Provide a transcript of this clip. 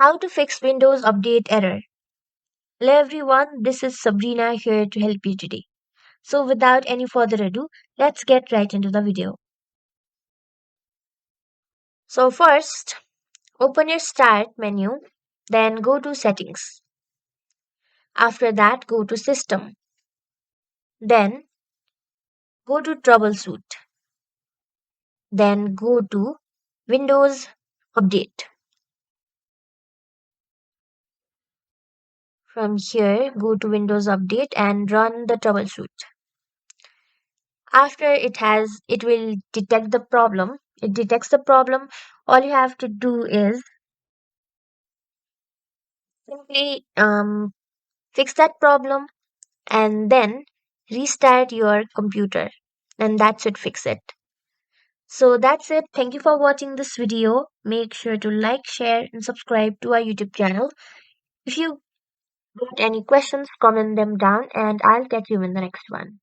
How to fix Windows Update error. Hello everyone, this is Sabrina here to help you today. So without any further ado, let's get right into the video. So first, open your Start menu, then go to Settings. After that, go to System. Then go to Troubleshoot. Then go to Windows Update. From here, go to Windows Update and run the troubleshoot. After it will detect the problem. It detects the problem. All you have to do is simply fix that problem and then restart your computer, and that should fix it. So that's it. Thank you for watching this video. Make sure to like, share, and subscribe to our YouTube channel. If you got any questions, comment them down, and I'll catch you in the next one.